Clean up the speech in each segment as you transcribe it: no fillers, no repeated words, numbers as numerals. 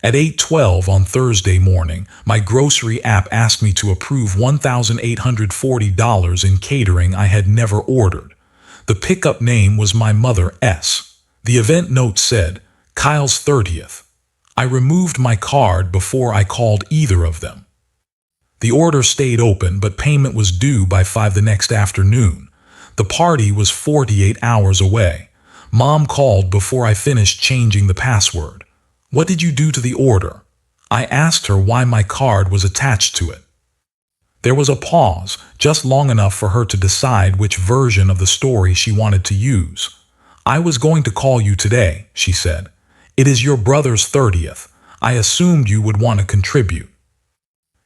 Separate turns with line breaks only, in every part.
At 8:12 on Thursday morning, my grocery app asked me to approve $1,840 in catering I had never ordered. The pickup name was my mother S. The event note said, Kyle's 30th. I removed my card before I called either of them. The order stayed open, but payment was due by 5 the next afternoon. The party was 48 hours away. Mom called before I finished changing the password. What did you do to the order? I asked her why my card was attached to it. There was a pause, just long enough for her to decide which version of the story she wanted to use. I was going to call you today, she said. It is your brother's 30th. I assumed you would want to contribute.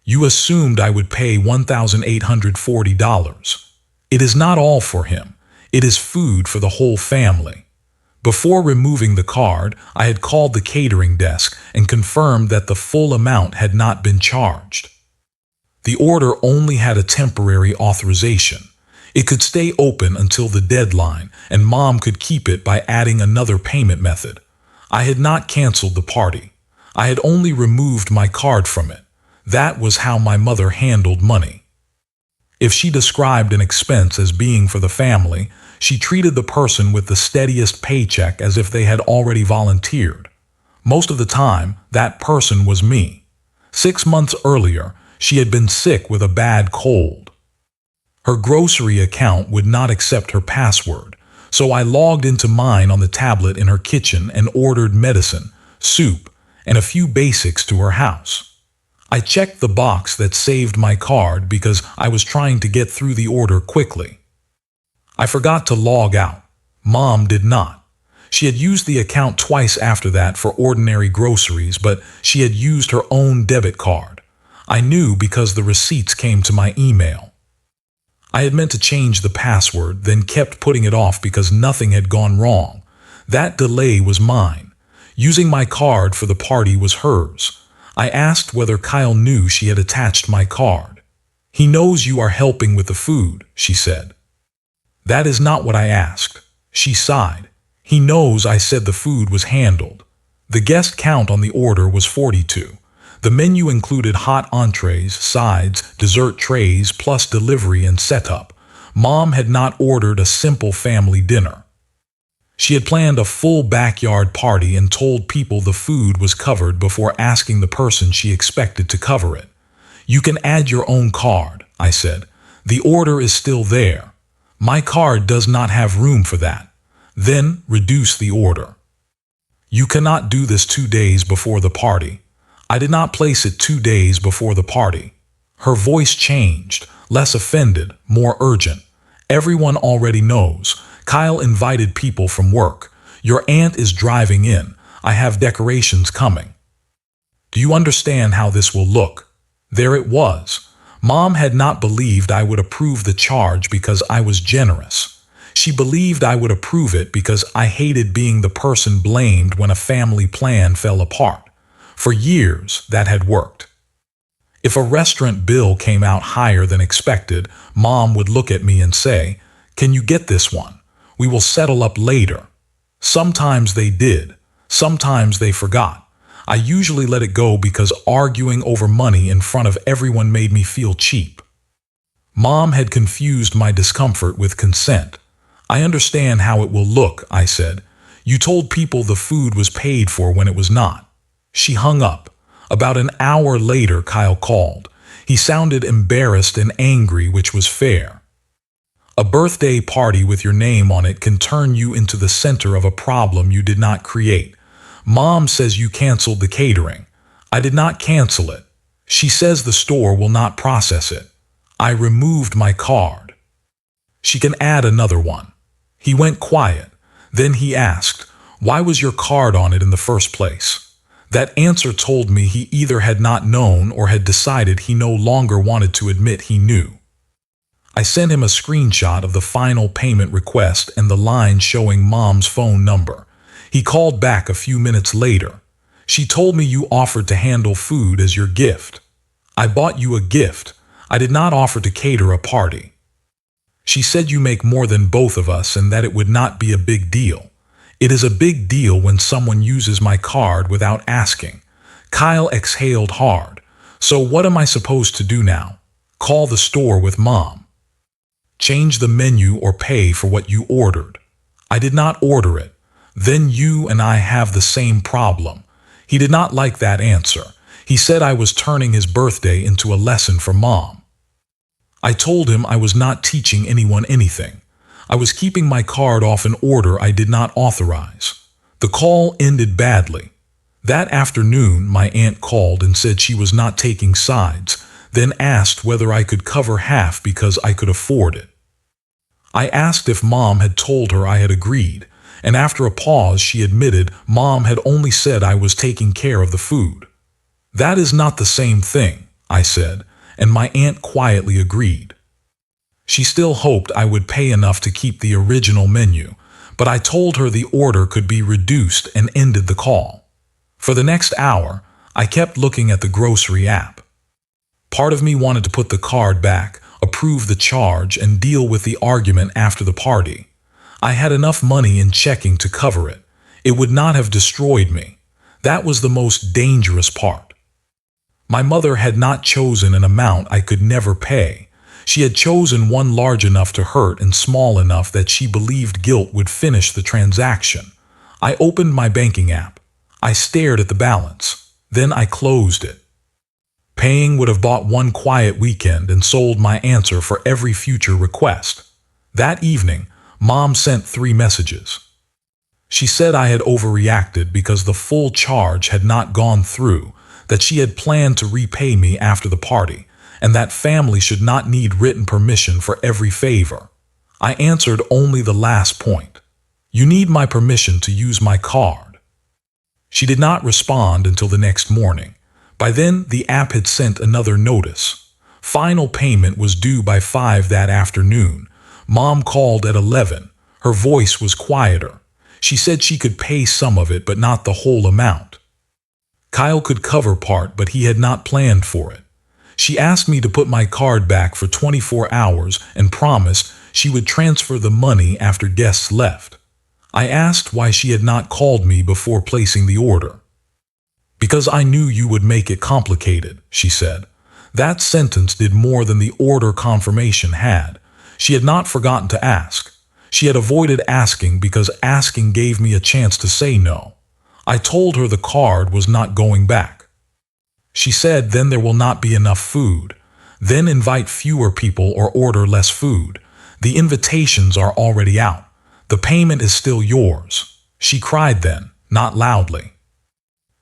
You assumed I would pay $1,840. It is not all for him. It is food for the whole family. Before removing the card, I had called the catering desk and confirmed that the full amount had not been charged. The order only had a temporary authorization. It could stay open until the deadline, and Mom could keep it by adding another payment method. I had not canceled the party. I had only removed my card from it. That was how my mother handled money. If she described an expense as being for the family, she treated the person with the steadiest paycheck as if they had already volunteered. Most of the time, that person was me. 6 months earlier, she had been sick with a bad cold. Her grocery account would not accept her password, so I logged into mine on the tablet in her kitchen and ordered medicine, soup, and a few basics to her house. I checked the box that saved my card because I was trying to get through the order quickly. I forgot to log out. Mom did not. She had used the account twice after that for ordinary groceries, but she had used her own debit card. I knew because the receipts came to my email. I had meant to change the password, then kept putting it off because nothing had gone wrong. That delay was mine. Using my card for the party was hers. I asked whether Kyle knew she had attached my card. He knows you are helping with the food, she said. That is not what I asked. She sighed. He knows I said the food was handled. The guest count on the order was 42. The menu included hot entrees, sides, dessert trays, plus delivery and setup. Mom had not ordered a simple family dinner. She had planned a full backyard party and told people the food was covered before asking the person she expected to cover it. You can add your own card, I said. The order is still there. My card does not have room for that. Then reduce the order. You cannot do this 2 days before the party. I did not place it 2 days before the party. Her voice changed, less offended, more urgent. Everyone already knows. Kyle invited people from work. Your aunt is driving in. I have decorations coming. Do you understand how this will look? There it was. Mom had not believed I would approve the charge because I was generous. She believed I would approve it because I hated being the person blamed when a family plan fell apart. For years, that had worked. If a restaurant bill came out higher than expected, Mom would look at me and say, "Can you get this one? We will settle up later." Sometimes they did. Sometimes they forgot. I usually let it go because arguing over money in front of everyone made me feel cheap. Mom had confused my discomfort with consent. I understand how it will look, I said. You told people the food was paid for when it was not. She hung up. About an hour later, Kyle called. He sounded embarrassed and angry, which was fair. A birthday party with your name on it can turn you into the center of a problem you did not create. Mom says you canceled the catering. I did not cancel it. She says the store will not process it. I removed my card. She can add another one. He went quiet. Then he asked, "Why was your card on it in the first place?" That answer told me he either had not known or had decided he no longer wanted to admit he knew. I sent him a screenshot of the final payment request and the line showing Mom's phone number. He called back a few minutes later. "She told me you offered to handle food as your gift." "I bought you a gift. I did not offer to cater a party." "She said you make more than both of us and that it would not be a big deal." "It is a big deal when someone uses my card without asking." Kyle exhaled hard. So what am I supposed to do now? Call the store with Mom. Change the menu or pay for what you ordered. I did not order it. Then you and I have the same problem. He did not like that answer. He said I was turning his birthday into a lesson for Mom. I told him I was not teaching anyone anything. I was keeping my card off an order I did not authorize. The call ended badly. That afternoon, my aunt called and said she was not taking sides, then asked whether I could cover half because I could afford it. I asked if Mom had told her I had agreed, and after a pause she admitted Mom had only said I was taking care of the food. That is not the same thing, I said, and my aunt quietly agreed. She still hoped I would pay enough to keep the original menu, but I told her the order could be reduced and ended the call. For the next hour, I kept looking at the grocery app. Part of me wanted to put the card back, approve the charge, and deal with the argument after the party. I had enough money in checking to cover it. It would not have destroyed me. That was the most dangerous part. My mother had not chosen an amount I could never pay. She had chosen one large enough to hurt and small enough that she believed guilt would finish the transaction. I opened my banking app. I stared at the balance. Then I closed it. Paying would have bought one quiet weekend and sold my answer for every future request. That evening, Mom sent 3 messages. She said I had overreacted because the full charge had not gone through, that she had planned to repay me after the party, and that family should not need written permission for every favor. I answered only the last point. You need my permission to use my card. She did not respond until the next morning. By then, the app had sent another notice. Final payment was due by 5 that afternoon. Mom called at 11. Her voice was quieter. She said she could pay some of it, but not the whole amount. Kyle could cover part, but he had not planned for it. She asked me to put my card back for 24 hours and promised she would transfer the money after guests left. I asked why she had not called me before placing the order. Because I knew you would make it complicated, she said. That sentence did more than the order confirmation had. She had not forgotten to ask. She had avoided asking because asking gave me a chance to say no. I told her the card was not going back. She said then there will not be enough food. Then invite fewer people or order less food. The invitations are already out. The payment is still yours. She cried then, not loudly.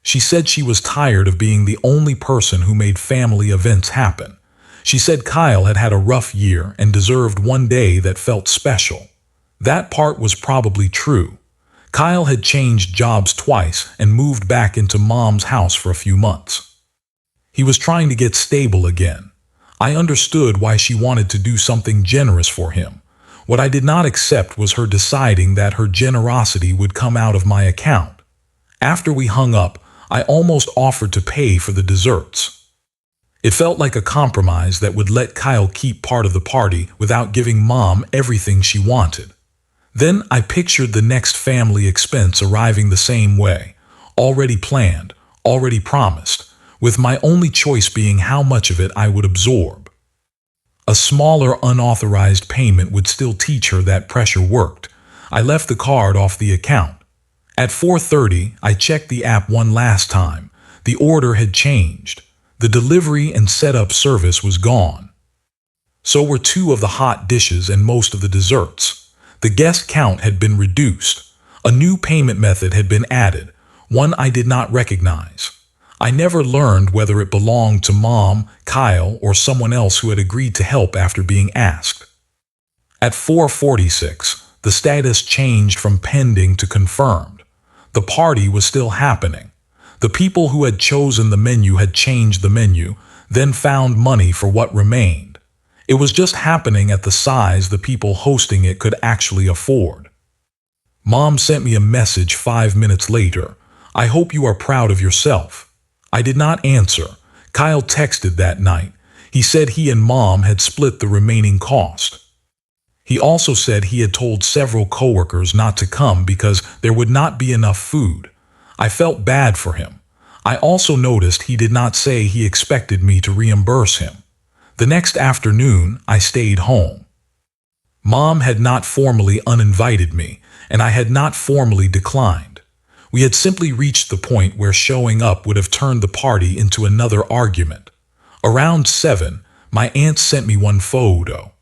She said she was tired of being the only person who made family events happen. She said Kyle had had a rough year and deserved one day that felt special. That part was probably true. Kyle had changed jobs twice and moved back into Mom's house for a few months. He was trying to get stable again. I understood why she wanted to do something generous for him. What I did not accept was her deciding that her generosity would come out of my account. After we hung up, I almost offered to pay for the desserts. It felt like a compromise that would let Kyle keep part of the party without giving Mom everything she wanted. Then I pictured the next family expense arriving the same way, already planned, already promised, with my only choice being how much of it I would absorb. A smaller unauthorized payment would still teach her that pressure worked. I left the card off the account. At 4:30, I checked the app one last time. The order had changed. The delivery and setup service was gone. So were 2 of the hot dishes and most of the desserts. The guest count had been reduced. A new payment method had been added, one I did not recognize. I never learned whether it belonged to Mom, Kyle, or someone else who had agreed to help after being asked. At 4:46, the status changed from pending to confirmed. The party was still happening. The people who had chosen the menu had changed the menu, then found money for what remained. It was just happening at the size the people hosting it could actually afford. Mom sent me a message 5 minutes later. I hope you are proud of yourself. I did not answer. Kyle texted that night. He said he and Mom had split the remaining cost. He also said he had told several coworkers not to come because there would not be enough food. I felt bad for him. I also noticed he did not say he expected me to reimburse him. The next afternoon, I stayed home. Mom had not formally uninvited me, and I had not formally declined. We had simply reached the point where showing up would have turned the party into another argument. Around 7, my aunt sent me one photo.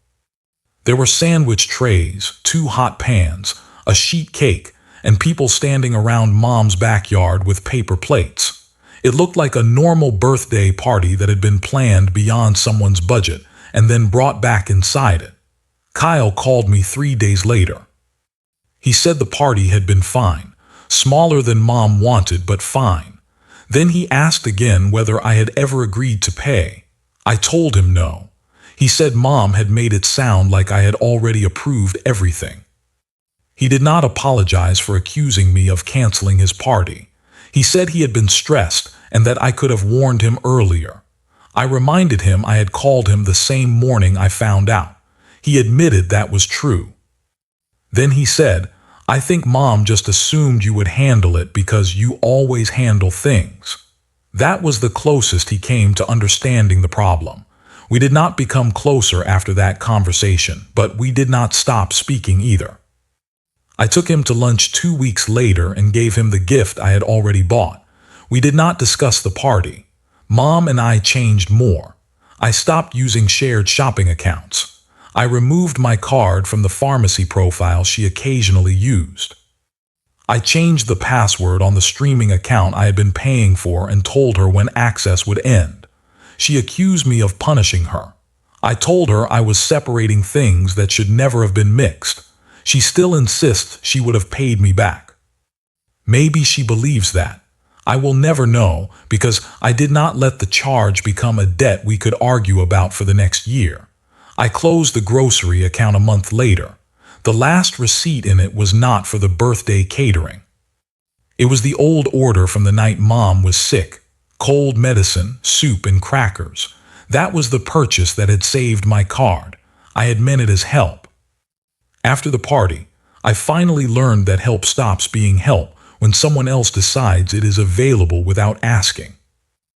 There were sandwich trays, 2 hot pans, a sheet cake, and people standing around Mom's backyard with paper plates. It looked like a normal birthday party that had been planned beyond someone's budget and then brought back inside it. Kyle called me 3 days later. He said the party had been fine, smaller than Mom wanted, but fine. Then he asked again whether I had ever agreed to pay. I told him no. He said Mom had made it sound like I had already approved everything. He did not apologize for accusing me of canceling his party. He said he had been stressed and that I could have warned him earlier. I reminded him I had called him the same morning I found out. He admitted that was true. Then he said, "I think Mom just assumed you would handle it because you always handle things." That was the closest he came to understanding the problem. We did not become closer after that conversation, but we did not stop speaking either. I took him to lunch 2 weeks later and gave him the gift I had already bought. We did not discuss the party. Mom and I changed more. I stopped using shared shopping accounts. I removed my card from the pharmacy profile she occasionally used. I changed the password on the streaming account I had been paying for and told her when access would end. She accused me of punishing her. I told her I was separating things that should never have been mixed. She still insists she would have paid me back. Maybe she believes that. I will never know because I did not let the charge become a debt we could argue about for the next year. I closed the grocery account a month later. The last receipt in it was not for the birthday catering. It was the old order from the night Mom was sick. Cold medicine, soup, and crackers. That was the purchase that had saved my card. I had meant it as help. After the party, I finally learned that help stops being help when someone else decides it is available without asking.